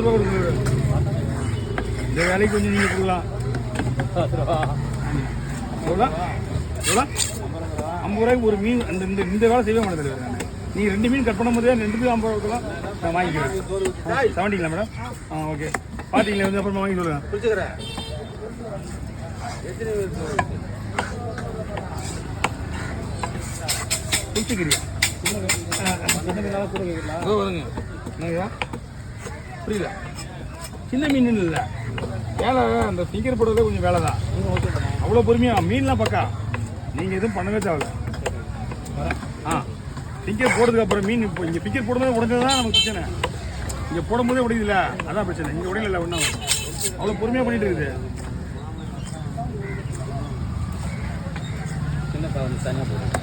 ரூபா கொடுக்குறது. இந்த வேலைக்கு கொஞ்சம் நீங்கள் கொடுக்கலாம். எவ்வளோ எவ்வளோ 50 ரூபாய்க்கு ஒரு மீன். அந்த இந்த இந்த வேலை செய்ய மாட்டேன் தலைவர். நான் நீங்கள் 2 மீன் கட் பண்ணும்போதே 2க்கு 50 ரூபா கொடுக்கலாம். நான் வாங்கிக்கிறேன். 70ங்களா மேடம்? ஓகே. பார்த்தீங்களா வந்து அப்புறமா வாங்கி சொல்லுங்கள். பிடிச்சிக்கிறேன். பிடிச்சிக்கிறியா? வருங்க. என்னங்கய்யா புரியல. சின்ன மீன் இல்லை வேலை. அந்த ஃபிங்கர் போடுறதே கொஞ்சம் வேலை தான். அவ்வளோ பொறுமையாக மீன்லாம் பக்கா. நீங்கள் எதுவும் பண்ணவே தேவையில்ல. ஃபிங்கர் போடுறதுக்கு அப்புறம் மீன் இப்போ இங்கே ஃபிங்கர் போடும்போது உடஞ்சது தான் நமக்கு பிரச்சனை. இங்கே போடும்போதே உடையுதுல்ல, அதான் பிரச்சனை. இங்கே உடையில ஒன்றும் அவ்வளோ பொறுமையாக பண்ணிட்டு இருக்குது. சின்ன தனியாக போடுறேன்.